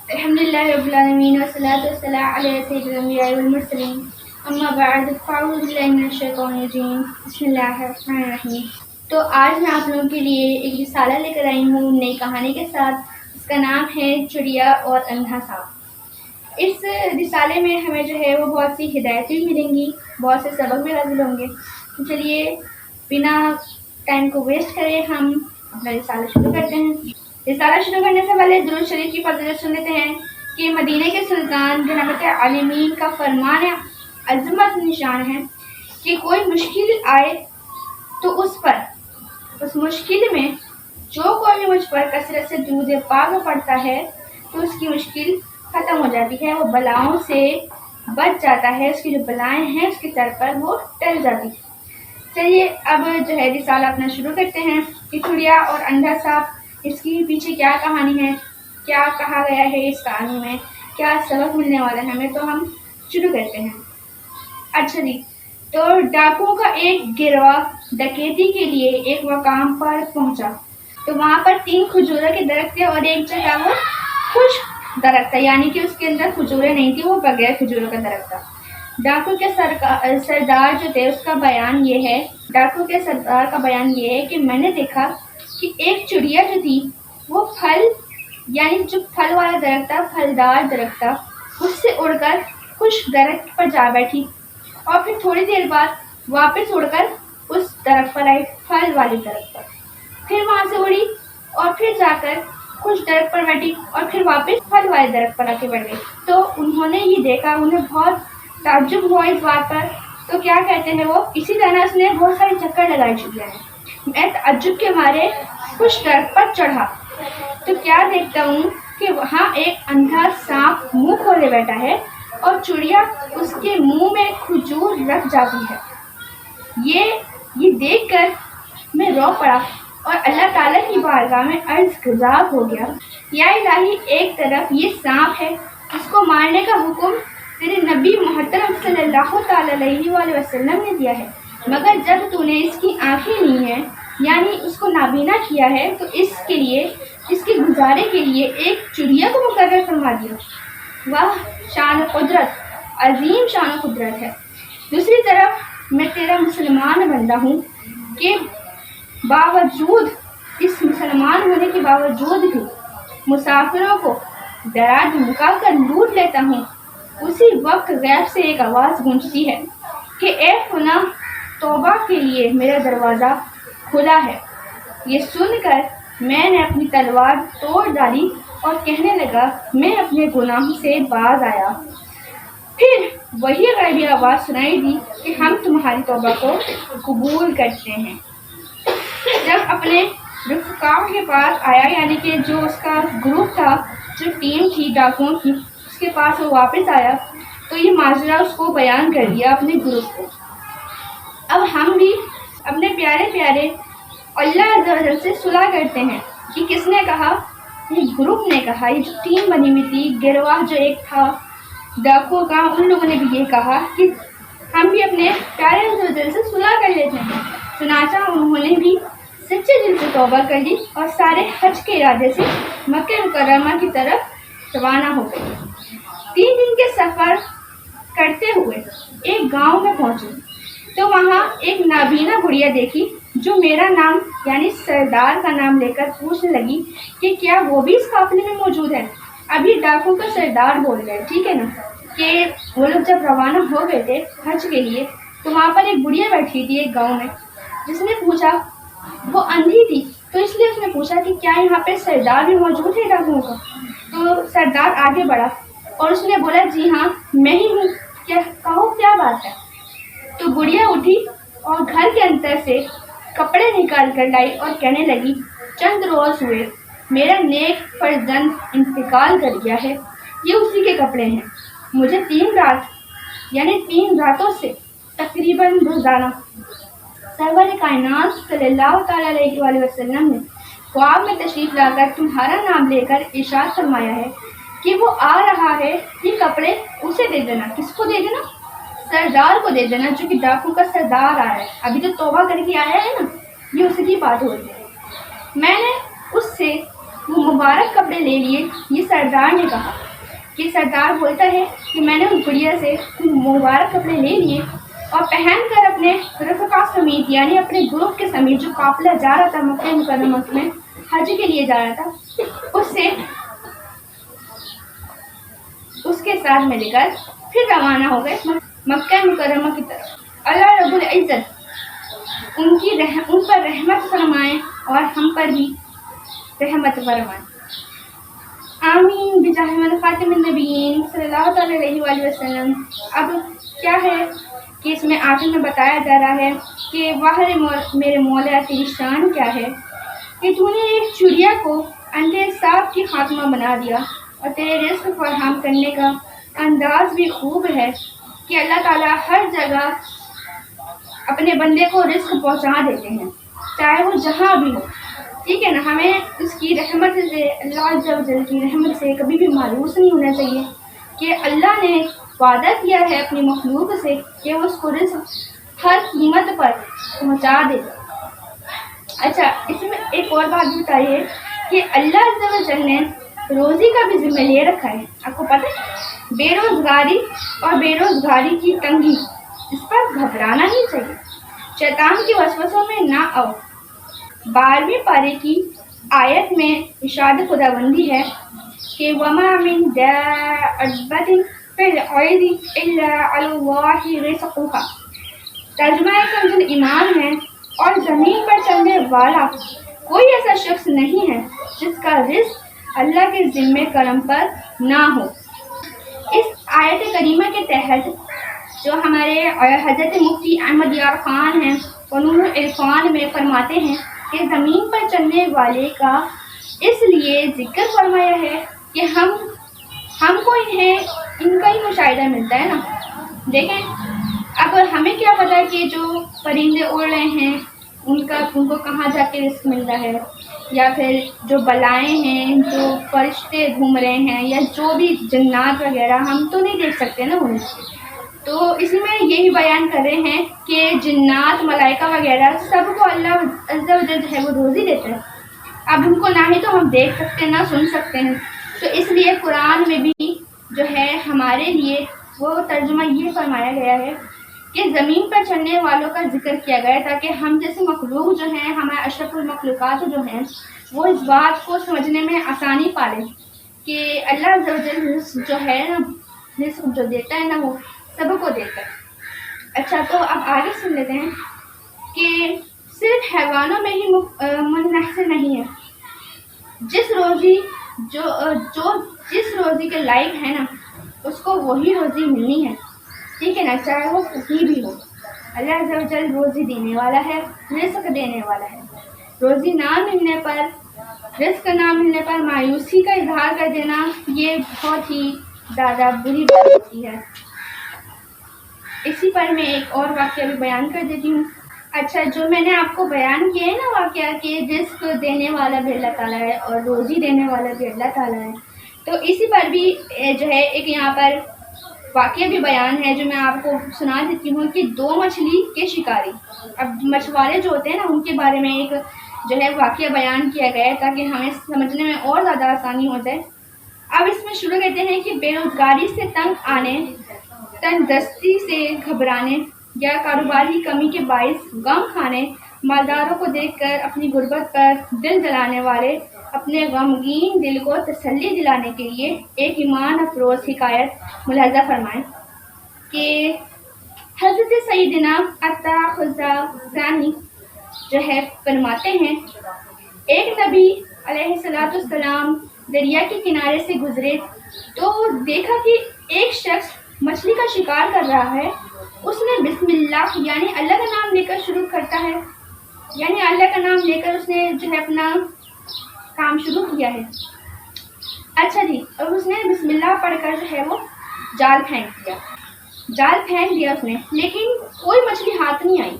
الحمد لله رب العالمين والصلاة والسلام على سيد الأنبياء والمرسلين أما بعد فأعوذ بالله من الشيطان الرجيم بسم الله الرحمن الرحیم۔ تو آج میں آپ لوگوں کے لیے ایک رسالہ لے کر آئی ہوں نئی کہانی کے ساتھ، اس کا نام ہے چڑیا اور اندھا سانپ۔ اس رسالے میں ہمیں جو ہے وہ بہت سی ہدایتیں ملیں گی، بہت سے سبق بھی حاصل ہوں گے۔ تو چلیے بنا ٹائم کو ویسٹ کرے ہم اپنا رسالہ شروع کرتے ہیں۔ رسالہ شروع کرنے سے پہلے درود شریف کی فضیلت سن لیتے ہیں کہ مدینہ کے سلطان رحمت عالمین کا فرمان عظمت نشان ہے کہ کوئی مشکل آئے تو اس مشکل میں جو کوئی مجھ پر کثرت سے درود پاک پڑھتا ہے تو اس کی مشکل ختم ہو جاتی ہے، وہ بلاؤں سے بچ جاتا ہے، اس کی جو بلائیں ہیں اس کی سر پر وہ ٹل جاتی ہے۔ چلیے اب جو ہے رسالہ اپنا شروع کرتے ہیں کہ چڑیا اور اندھا سانپ، اس کی پیچھے کیا کہانی ہے، کیا کہا گیا ہے اس کہانی میں، کیا سبق ملنے والا ہے ہمیں، تو ہم شروع کرتے ہیں۔ اچھا جی، تو ڈاکوؤں کا ایک گروہ ڈکیتی کے لیے ایک مقام پر پہنچا، تو وہاں پر 3 کھجوروں کے درخت تھے اور ایک جگہ وہ خشک درخت تھا، یعنی کہ اس کے اندر کھجوریں نہیں تھی، وہ بغیر کھجوروں کا درخت تھا۔ ڈاکو کے سردار جو تھے اس کا بیان یہ ہے، ڈاکو کے سردار کا بیان یہ ہے کہ میں نے دیکھا کہ ایک چڑیا جو تھی وہ پھل، یعنی جو پھل والا درخت تھا، پھلدار درخت تھا، اس سے اڑ کر خشک درخت پر جا بیٹھی اور پھر تھوڑی دیر بعد واپس اڑ کر اس درخت پر آئی، پھل والے درخت پر، پھر وہاں سے اڑی اور پھر جا کر خشک درخت پر بیٹھی اور پھر واپس پھل والے درخت پر آ کے بیٹھ گئی۔ تو انہوں نے یہ دیکھا، انہیں بہت تعجب ہوا اس بات پر، تو کیا کہتے ہیں وہ، اسی طرح اس نے بہت سارے چکر لگائے چڑیا نے۔ میں تعجب کے مارے خشک درخت پر چڑھا تو کیا دیکھتا ہوں کہ وہاں ایک اندھا سانپ منہ کھولے بیٹھا ہے اور چڑیا اس کے منہ میں کھجور رکھ جاتی ہے۔ یہ دیکھ کر میں رو پڑا اور اللہ تعالیٰ کی بارگاہ میں عرض گزار ہو گیا، یا الہی، ایک طرف یہ سانپ ہے، اس کو مارنے کا حکم تیرے نبی محترم صلی اللہ تعالیٰ علیہ وآلہ وسلم نے دیا ہے، مگر جب تو نے اس کی آنکھیں نہیں ہیں، یعنی اس کو نابینا کیا ہے، تو اس کے گزارے کے لیے ایک چڑیا کو مقرر فرما دیا۔ واہ شان و قدرت، عظیم شان و قدرت ہے۔ دوسری طرف میں تیرا مسلمان بندہ ہوں کہ باوجود اس مسلمان ہونے کے باوجود بھی مسافروں کو ڈرا دھمکا کر لوٹ لیتا ہوں۔ اسی وقت غیب سے ایک آواز گونجتی ہے کہ اے فلاں، توبہ کے لیے میرا دروازہ کھلا ہے۔ یہ سن کر میں نے اپنی تلوار توڑ ڈالی اور کہنے لگا، میں اپنے گناہوں سے باز آیا۔ پھر وہی غیبی آواز سنائی دی کہ ہم تمہاری توبہ کو قبول کرتے ہیں۔ جب اپنے رفقا کے پاس آیا، یعنی کہ جو اس کا گروپ تھا، جو ٹیم تھی ڈاکوؤں کی، اس کے پاس وہ واپس آیا تو یہ ماجرا اس کو بیان کر دیا اپنے گروپ کو۔ اب ہم بھی اپنے پیارے پیارے اللہ عز و جل سے صلح کرتے ہیں۔ یہ کس نے کہا؟ یہ گروپ نے کہا، یہ جو ٹیم بنی ہوئی تھی، گروہ جو ایک تھا ڈاکو کا، ان لوگوں نے بھی یہ کہا کہ ہم بھی اپنے پیارے عز و جل سے صلح کر لیتے ہیں۔ چنانچہ انہوں نے بھی سچے دل سے توبہ کر لی اور سارے حج کے ارادے سے مکہ مکرمہ کی طرف روانہ ہو گئے۔ 3 دن کے سفر کرتے ہوئے ایک گاؤں میں پہنچے تو وہاں ایک نابینا گڑیا دیکھی جو میرا نام یعنی سردار کا نام لے کر پوچھنے لگی کہ کیا وہ بھی اس قافلے میں موجود ہے۔ ابھی ڈاکو کا سردار بول گئے، ٹھیک ہے نا، کہ وہ لوگ جب روانہ ہو گئے تھے حج کے لیے تو وہاں پر ایک گڑیا بیٹھی تھی ایک گاؤں میں، جس نے پوچھا، وہ اندھی تھی تو اس لیے اس نے پوچھا کہ کیا یہاں پہ سردار بھی موجود ہے ڈاکوؤں کا۔ تو سردار آگے بڑھا اور اس نے بولا، جی ہاں میں ہی ہوں، کہو کیا بات ہے۔ تو گڑیا اٹھی اور گھر کے اندر سے کپڑے نکال کر لائی اور کہنے لگی، چند روز ہوئے میرا نیک فرزند انتقال کر گیا ہے، یہ اسی کے کپڑے ہیں۔ مجھے 3 راتوں سے تقریباً روزانہ سرور کائنات صلی اللہ تعالیٰ علیہ وآلہ وسلم نے خواب میں تشریف لا کر تمہارا نام لے کر ارشاد فرمایا ہے کہ وہ آ رہا ہے، یہ کپڑے اسے دے دینا۔ کس کو دے دینا؟ سردار کو دے دینا، جو کہ ڈاکو کا سردار آیا ہے، ابھی تو توبہ کر کے آیا ہے نا، یہ اسی کی بات ہو رہی ہے۔ میں نے اس سے وہ مبارک کپڑے لے لیے۔ یہ سردار نے کہا کہ سردار بولتا ہے کہ میں نے اس گڑیا سے مبارک کپڑے لے لیے اور پہن کر اپنے رفقا سمیت یعنی اپنے گروپ کے سمیت جو قافلہ جا رہا تھا مکہ مکرمہ میں حج کے لیے جا رہا تھا اس کے ساتھ مل کر پھر روانہ ہو گئے مکہ مکرمہ کی طرف۔ اللہ رب العزت ان پر رحمت فرمائے اور ہم پر بھی رحمت فرمائے، آمین بجاہ من خاتم النبیین صلی اللہ تعالی علیہ وآلہ وسلم۔ اب کیا ہے کہ اس میں آخر میں بتایا جا رہا ہے کہ واہ میرے مولا تیری شان کیا ہے کہ تو نے ایک چڑیا کو انڈے صاف کی خاتمہ بنا دیا، اور تیرے رزق فراہم کرنے کا انداز بھی خوب ہے کہ اللہ تعالیٰ ہر جگہ اپنے بندے کو رزق پہنچا دیتے ہیں چاہے وہ جہاں بھی ہو، ٹھیک ہے نا۔ ہمیں اس کی رحمت سے، اللہ عز و جل کی رحمت سے کبھی بھی مایوس نہیں ہونا چاہیے کہ اللہ نے وعدہ کیا ہے اپنی مخلوق سے کہ وہ اس کو رزق ہر قیمت پر پہنچا دے گا۔ اچھا، اس میں ایک اور بات بتائیے کہ اللہ عز و جل نے روزی کا بھی ذمہ لے رکھا ہے۔ آپ کو پتہ ہے بے روزگاری کی تنگی، اس پر گھبرانا نہیں چاہیے، شیطان کی وسوسوں میں نہ آؤ۔ 12ویں پارے کی آیت میں ارشاد خداوندی ہے کہ وَمَا مِن دَابَّةٍ فِي الْأَرْضِ إِلَّا عَلَى اللَّهِ رِزْقُهَا۔ ترجمہ کنز ایمان ہے، اور زمین پر چلنے والا کوئی ایسا شخص نہیں ہے جس کا رزق اللہ کے ذمہ کرم پر نہ ہو۔ اس آیت کریمہ کے تحت جو ہمارے حضرت مفتی احمد یار خان ہیں وہ نور العرفان میں فرماتے ہیں کہ زمین پر چلنے والے کا اس لیے ذکر فرمایا ہے کہ ہم کو ان کا ہی مشاہدہ ملتا ہے نا۔ دیکھیں اب ہمیں کیا پتا کہ جو پرندے اڑ رہے ہیں ان کو کہاں جا کے رزق ملتا ہے، یا پھر جو بلائیں ہیں، جو فرشتے گھوم رہے ہیں، یا جو بھی جنات وغیرہ ہم تو نہیں دیکھ سکتے نا انہیں۔ تو اسی میں یہی بیان کر رہے ہیں کہ جنات، ملائکہ وغیرہ سب کو اللہ عز و جل ہے وہ روزی دیتا ہے۔ اب ان کو نہ ہی تو ہم دیکھ سکتے ہیں نہ سن سکتے ہیں، تو اس لیے قرآن میں بھی جو ہے ہمارے لیے وہ ترجمہ یہ فرمایا گیا ہے کہ زمین پر چلنے والوں کا ذکر کیا گیا ہے تاکہ ہم جیسے مخلوق جو ہیں، ہمارے اشرف المخلوقات جو ہیں، وہ اس بات کو سمجھنے میں آسانی پالیں کہ اللہ عز و جل رزق جو ہے نا، رزق جو دیتا ہے نا وہ سب کو دیتا ہے۔ اچھا، تو اب آگے سن لیتے ہیں کہ صرف حیوانوں میں ہی منحصر نہیں ہے، جس روزی کے لائق ہے نا اس کو وہی روزی ملنی ہے، ٹھیک ہے نا، چاہے وہ کہیں بھی ہو۔ اللہ عز و جل روزی دینے والا ہے، رزق دینے والا ہے۔ روزی نہ ملنے پر، رزق نہ ملنے پر مایوسی کا اظہار کر دینا یہ بہت ہی زیادہ بری بات ہوتی ہے۔ اسی پر میں ایک اور واقعہ بھی بیان کر دیتی ہوں۔ اچھا، جو میں نے آپ کو بیان کیا ہے نا واقعہ کہ رزق دینے والا بھی اللہ تعالیٰ ہے اور روزی دینے والا بھی اللہ تعالیٰ ہے، تو اسی پر بھی جو ہے ایک یہاں پر واقعہ بھی بیان ہے جو میں آپ کو سنا دیتی ہوں کہ 2 مچھلی کے شکاری، اب مچھوارے جو ہوتے ہیں نا ان کے بارے میں ایک جو ہے واقعہ بیان کیا گیا ہے تاکہ ہمیں سمجھنے میں اور زیادہ آسانی ہو جائے۔ اب اس میں شروع کرتے ہیں کہ بے روزگاری سے تنگ آنے، تندرستی سے گھبرانے یا کاروباری کمی کے باعث غم کھانے، مالداروں کو دیکھ کر اپنی غربت پر دل جلانے والے اپنے غمگین دل کو تسلی دلانے کے لیے ایک ایمان افروز حکایت ملاحظہ فرمائیں کہ حضرت سیدنا عطا خزانی جو ہے فرماتے ہیں ایک نبی علیہ السلام دریا کے کنارے سے گزرے تو دیکھا کہ ایک شخص مچھلی کا شکار کر رہا ہے۔ اس نے بسم اللہ یعنی اللہ کا نام لے کر شروع کرتا ہے، یعنی اللہ کا نام لے کر اس نے جو ہے اپنا کام شروع کیا ہے۔ اچھا جی، اور اس نے بسم اللہ پڑھ کر جو ہے وہ جال پھینک دیا اس نے، لیکن کوئی مچھلی ہاتھ نہیں آئی۔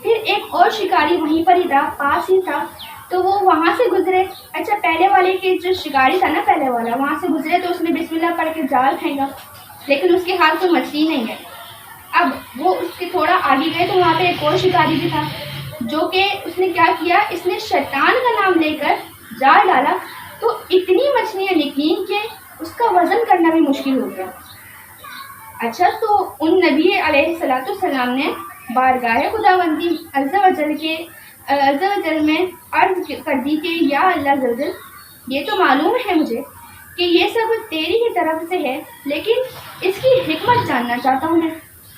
پھر ایک اور شکاری وہیں پر ہی تھا، پاس ہی تھا، تو وہ وہاں سے گزرے۔ اچھا، پہلے والے کے جو شکاری تھا نا، پہلے والا وہاں سے گزرے تو اس نے بسم اللہ پڑھ کے جال پھینکا، لیکن اس کے ہاتھ کوئی مچھلی نہیں ہے۔ اب وہ اس کے تھوڑا آگے گئے تو وہاں پہ ایک اور شکاری بھی تھا، جو کہ اس نے کیا کیا، اس نے شیطان کا نام لے کر جال ڈالا تو اتنی مچھلیاں نکلیں کہ اس کا وزن کرنا بھی مشکل ہو گیا۔ اچھا، تو ان نبی علیہ السلام نے بارگاہ خداوندی عز و جل میں عرض کر دی کہ یا اللہ زلزل، یہ تو معلوم ہے مجھے کہ یہ سب تیری ہی طرف سے ہے، لیکن اس کی حکمت جاننا چاہتا ہوں میں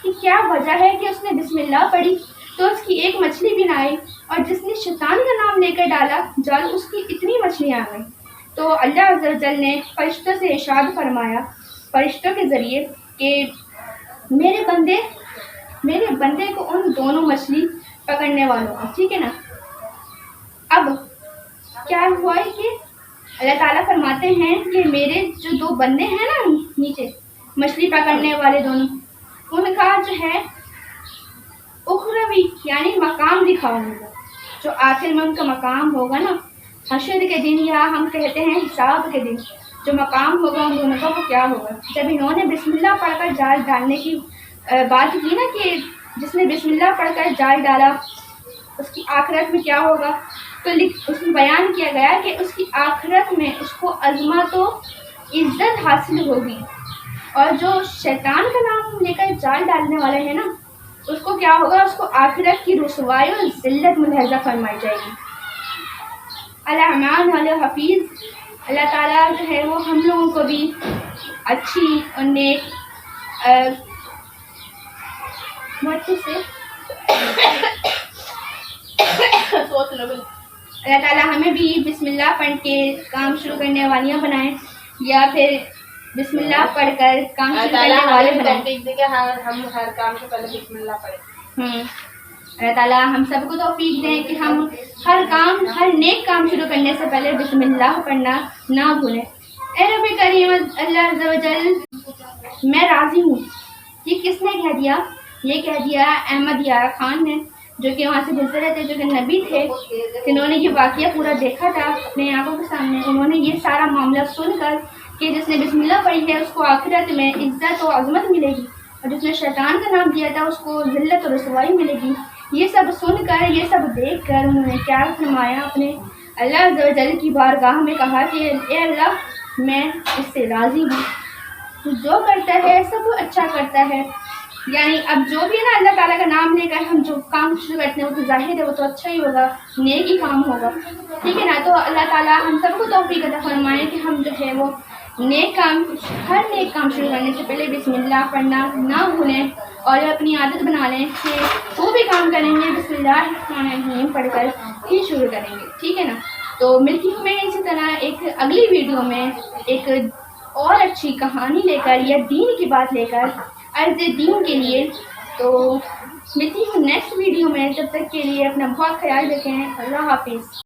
کہ کیا وجہ ہے کہ اس نے بسم اللہ پڑھی تو اس کی ایک مچھلی بھی نہ آئی، اور جس نے شیطان کا نام لے کر ڈالا جال، اس کی اتنی مچھلیاں آ گئیں۔ تو اللہ عز و جل نے فرشتوں سے ارشاد فرمایا، فرشتوں کے ذریعے، کہ میرے بندے کو ان دونوں مچھلی پکڑنے والوں کو، ٹھیک ہے نا۔ اب کیا ہوا ہے کہ اللہ تعالیٰ فرماتے ہیں کہ میرے جو دو بندے ہیں نا نیچے مچھلی پکڑنے والے دونوں، ان کا جو ہے اخروی یعنی مقام دکھاؤ ان کو، جو آخر میں ان کا مقام ہوگا نا حشر کے دن، یا ہم کہتے ہیں حساب کے دن، جو مقام ہوگا ان دونوں کا وہ کیا ہوگا۔ جب انہوں نے بسم اللہ پڑھ کر جال ڈالنے کی بات کی نا کہ جس نے بسم اللہ پڑھ کر جال ڈالا اس کی آخرت میں کیا ہوگا، تو اس میں بیان کیا گیا کہ اس کی آخرت میں اس کو عظمت و عزت حاصل ہوگی، اور جو شیطان کا نام لے کر جال ڈالنے والے ہیں نا اس کو کیا ہوگا، اس کو آخرت کی رسوائی اور ذلت ملحظہ فرمائی جائے گی۔ الرحمن الحفیظ، اللہ تعالیٰ جو ہے وہ ہم لوگوں کو بھی اچھی اور نیک اللہ تعالیٰ ہمیں بھی بسم اللہ پڑھ کے کام شروع کرنے والیاں بنائیں، یا پھر بسم اللہ پڑھ کر کام شروع کرنے والے بنائیں۔ ہم ہر کام سے پہلے بسم اللہ پڑھیں۔ اللہ تعالیٰ ہم سب کو توفیق دیں کہ ہم ہر نیک کام شروع کرنے سے پہلے بسم اللہ پڑھنا نہ بھولیں۔ اے رب کریم اللہ عز و جل، میں راضی ہوں۔ یہ کس نے کہہ دیا؟ یہ کہہ دیا احمد یارا خان نے، جو کہ وہاں سے گزر رہے تھے، جو کہ نبی تھے، جنہوں نے یہ واقعہ پورا دیکھا تھا اپنے آنکھوں کے سامنے۔ انہوں نے یہ سارا معاملہ سن کر کہ جس نے بسم اللہ پڑھی ہے اس کو آخرت میں عزت و عظمت ملے گی، اور جس نے شیطان کا نام دیا تھا اس کو ذلت و رسوائی ملے گی، یہ سب سن کر، یہ سب دیکھ کر انہوں نے کیا فرمایا، اپنے اللہ عز و جل کی بارگاہ میں کہا کہ اے اللہ، میں اس سے راضی ہوں، تو جو کرتا ہے سب اچھا کرتا ہے۔ یعنی اب جو بھی نا اللہ تعالیٰ کا نام لے کر ہم جو کام شروع کرتے ہیں وہ تو ظاہر ہے وہ تو اچھا ہی ہوگا، نیک ہی کام ہوگا، ٹھیک ہے نا۔ تو اللہ تعالیٰ ہم سب کو توفیق عطا فرمائے کہ ہم جو ہے وہ ہر نیک کام شروع کرنے سے پہلے بسم اللہ پڑھنا نہ بھولیں، اور اپنی عادت بنا لیں کہ جو بھی کام کریں گے بسم اللہ الرحمن الرحیم پڑھ کر ہی شروع کریں گے، ٹھیک ہے نا۔ تو ملتی ہوں میں اسی طرح ایک اگلی ویڈیو میں ایک اور اچھی کہانی لے کر، یا دین کی بات لے کر، عرض دین کے لیے۔ تو ملتی ہوں نیکسٹ ویڈیو میں، تب تک کے لیے اپنا بہت خیال رکھیں۔ اللہ حافظ۔